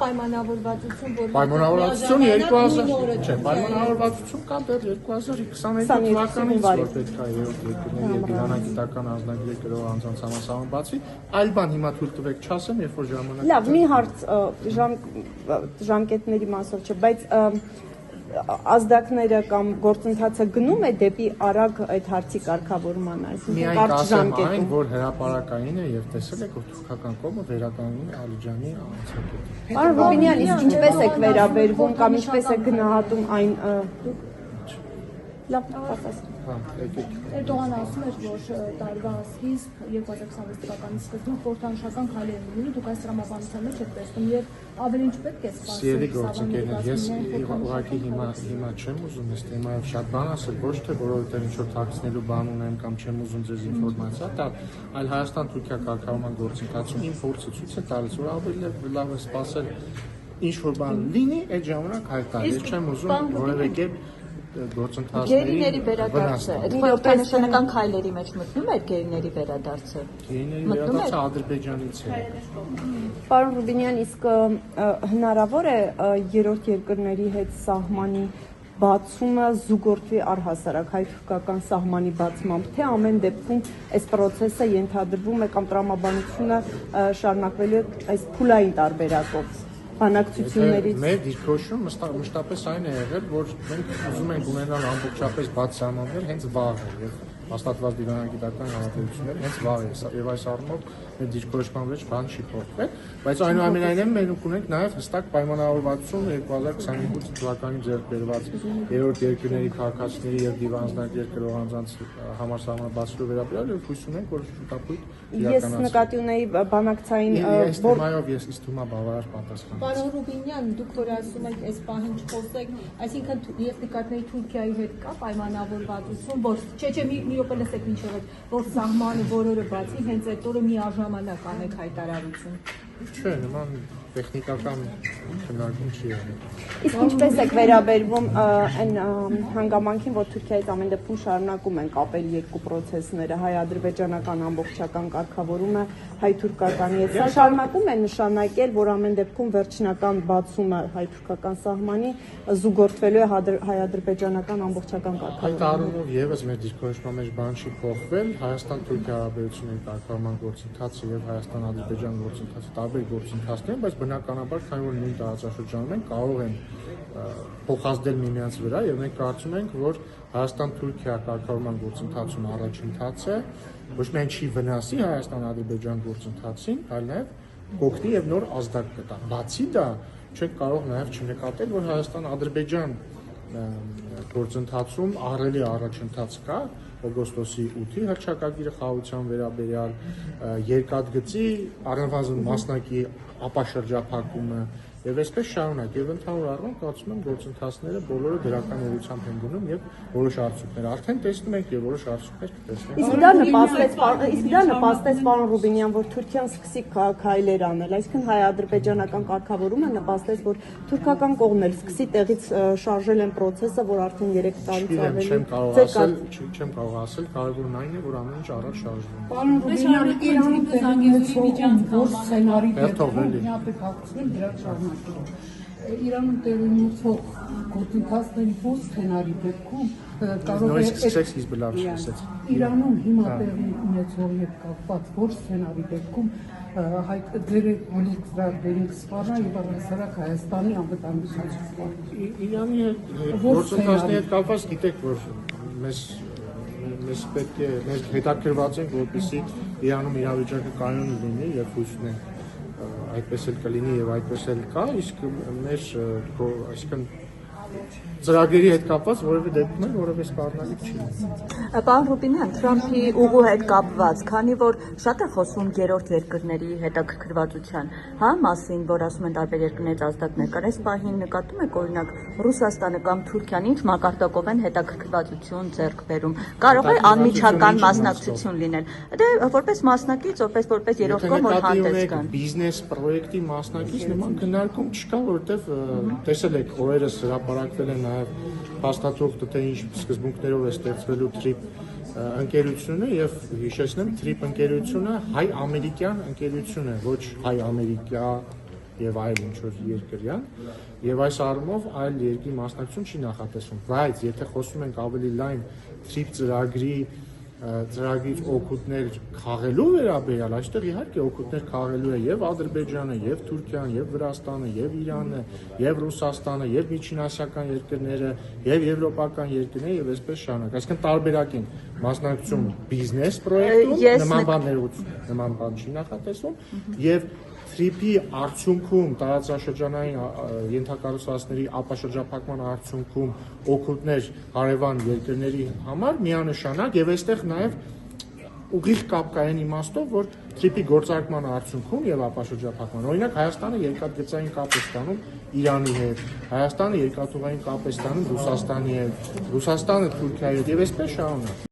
Պայմանավորվածություն, որ պայմանավորվածություն 2000, չէ, պայմանավորվածություն կա դեռ 2022 թվականից, որ պետք է երկրների եւ դիվանագիտական անձնագրեր գրող անձանց համասահման բացվի, այլ բան հիմա թույլ տվեք չասեմ, երբ որ ժամանակ։ Լավ, մի հարց ժամկետների մասով չէ, բայց ազդակները կամ գործընթացը գնում է դեպի արագ այդ հարցի կարգավորմանը, այսինքն կարճ ժամկետում, որ հրապարակային է եւ տեսել եք, որ թուրքական կողմը վերականգնում է Ալիջանի անցակետը։ Պարոն Ռուբինյան, իսկ ինչպես եք վերաբերվում կամ ինչպես եք գնահատում այն լավ պատասխան։ Էրդողանը ասում էր, որ տարվա սկիզբ 2026 թվականի սկզբում խորհրդանշական քայլեր են լինելու, դուք այս տրամաբանության մեջ եք տեսնում եւ ավելի ինչ պետք է սպասել։ Սիրելի գործընկերներ, ես ուղղակի հիմա չեմ ուզում այս թեմայով շատ բան ասել, ոչ թե որովհետեւ ինչ որ թաքցնելու բան ունեմ կամ չեմ ուզում ձեզ ինֆորմացիա տալ, այլ Հայաստան-Թուրքիա կարգավորման գործընթացում իմ փորձը ցույց է տալիս, որ ավելի լավ է սպասել ինչ որ բան լինի, այդ ժամանակ հայտնել։ Ես չեմ ուզում որևէ կերպ գերիների վերադարձը, այդ խորհրդանշական քայլերի մեջ մտնում է գերիների վերադարձը։ Գերիների վերադարձը Ադրբեջանից է։ Պարոն Ռուբինյան, իսկ հնարավոր է երրորդ երկրների հետ սահմանի բացումը զուգորդվի առհասարակ հայ-թուրքական սահմանի բացմամբ, թե ամեն դեպքում այս process-ը ենթադրվում է կամ տրամաբանությունը շարունակվելու է այս փուլային տարբերակով։ Բանակցություններից մեր դիրքորոշումը մշտապես այն է եղել, որ մենք ուզում ենք ունենալ ամբողջապես բաց սահմաններ հենց վաղը եւ հաստատված դիվանագիտական հարաբերություններ հենց վաղը եւ այս առումով մեր դիրքորոշման մեջ բան չի փոխվել, բայց այնուամենայնիվ մենք ունենք նաեւ հստակ պայմանավորվածություն 2022 թվականին ձեռք բերված երրորդ երկրների քաղաքացիների եւ դիվանձնագրեր գրող անձանց համասահմանաբացելու վերաբերյալ եւ հույս ունենք, որ շուտապույտ Ես նկատի ունեի բանակցային թեմայով ես իստումա բավարար պատասխան։ Պարոն Ռուբինյան, դուք որ ասում եք այս պահին չխոսեք, այսինքն ես նկատների Թուրքիայի հետ կա պայմանավորվածություն, որ չէ, մի րոպե լսեք ինչ եղել, որ սահմանը որորը բացի, հենց այդ օրը միաժամանակ անեք հայտարարություն։ Չէ, նման տեխնիկական քննարկում չի եղել։ Իսկ ինչպես եք վերաբերվում այն հանգամանքին, որ Թուրքիայից ամեն դեպքում շարունակում են կապել երկու process-ները, հայ-ադրբեջանական ամբողջական կարգավորումը, հայ-թուրքականի հետ, սա շարունակում է նշանակել, որ ամեն դեպքում վերջնական բացումը հայ-թուրքական սահմանի զուգորդվելու է հայ-ադրբեջանական ամբողջական կարգավորումը։ Այդ առումով եւս մեր դիրքորոշման մեջ բան չի փոխվել, Հայաստան-Թուրքիա հարաբերությունների կարգավորման գործընթացը եւ Հայաստան-Ադրբեջան գործընթացը տարբեր գործընթացներ են, բայց բնականաբար քանի որ նույն տարածաշրջանում են, կարող են փոխազդել միմյանց վրա եւ մենք կարծում ենք, որ Հայաստան-Թուրքիա կարգավորման գործընթացում առաջընթաց է, ոչ միայն չի վնասի Հայաստան-Ադրբեջան գործընթացին, այլ նաեւ կօգնի եւ նոր ազդակ կտա։ Բացի դա, չենք կարող նաեւ չնկատել, որ Հայաստան-Ադրբեջան գործընթացում ահռելի առաջընթաց կա օգոստոսի 8-ի հռչակագիրը խաղաղության վերաբերյալ երկաթգծի առնվազն մասնակի ապաշրջափակումը եւ այսպես շարունակ եւ ընդհանուր առմամբ կարծում եմ գործընթացները բոլորը դրական ուղղությամբ են գնում եւ որոշ արդյունքներ արդեն տեսնում ենք եւ որոշ արդյունքներ կտեսնենք։ Իսկ դա նպաստեց պարոն Ռուբինյան, որ Թուրքիան սկսի քայլեր անել, այսինքն հայ-ադրբեջանական կարգավորումը նպաստեց, որ թուրքական կողմն էլ սկսի տեղից շարժել են process-ը, որ արդեն 3 տարուց ավելի չեմ կարող ասել, կարևորն այն է, որ ամեն ինչ առաջ շարժվում։ Պարոն Ռուբինյան, Իրանում տեղի միջանցք որ սցենարի դեպքում Իրանում տեղի ունեցող գործընթացների որ սցենարի դեպքում կարող է Իրանում հիմա տեղի ունեցող եւ կապված որ սցենարի դեպքում դերեք սպառնա եւ առհասարակ Հայաստանի անվտանգությունը սպառնա։ Իրանի գործընթացների հետ կապված գիտեք, որ մեզ պետք է մենք հետաքրված ենք, որպեսզի Իրանում իրավիճակը կայուն լինի եւ հույս ունենք այդպես էլ կլինի եւ այդպես էլ կա, իսկ մեր այսինքն ծրագրերի հետ կապված որևէ դեպքում որևէ սպառնալիք չի։ Պարոն Ռուբինյան, Թրամփի ուղու հետ կապված, քանի որ շատ է խոսում երրորդ երկրների հետաքրքրվածության, մասին, որ ասում են տարբեր երկրներից ազդակներ կան, այս պահին նկատում եք օրինակ Ռուսաստանը կամ Թուրքիան ինչ մակարդակով են հետաքրքրվածություն ձեռք բերում, կարող է անմիջական մասնակցություն լինել, դե որպես մասնակից, որպես երրորդ կողմ որ հանդես գան։ Բիզնես պրոյեկտի մասնակից նման քննարկում չկա, որովհետեւ տեսել եք օրերս հրապարակվել է նաև փաստաթուղթ, թե ինչ սկզբունքներով է ստեղծվելու TRIP ընկերությունը եւ հիշեցնեմ TRIP ընկերությունը հայ-ամերիկյան ընկերություն է, ոչ հայ-ամերիկյա եւ այլ ինչ որ երկրյան, եւ այս առումով այլ երկրի մասնակցություն չի նախատեսվում, բայց եթե խոսում ենք ավելի լայն TRIP ծրագրից օգուտներ քաղելու վերաբերյալ, այստեղ իհարկե օգուտներ քաղելու է եւ Ադրբեջանը, եւ Թուրքիան, եւ Վրաստանը, եւ Իրանը, եւ Ռուսաստանը, եւ միջինասիական երկրները, եւ եվրոպական երկրները եւ այսպես շարունակ։ Այսինքն տարբերակ են մասնակցություն բիզնես պրոյեկտում, նման բան չի նախատեսվում եւ TRIP-ի արդյունքում տարածաշրջանային ենթակառուցվածքների ապաշրջափակման արդյունքում օգուտներ հարևան երկրների համար միանշանակ եւ այստեղ նաեւ ուղիղ կապ կա այն իմաստով, որ TRIP-ի գործարկման արդյունքում եւ ապաշրջափակման օրինակ Հայաստանը երկաթգծային կապ է ստանում Իրանի հետ, Հայաստանը երկաթուղային կապ է ստանում Ռուսաստանի հետ, Ռուսաստանը Թուրքիայի հետ եւ այսպես շարունակ։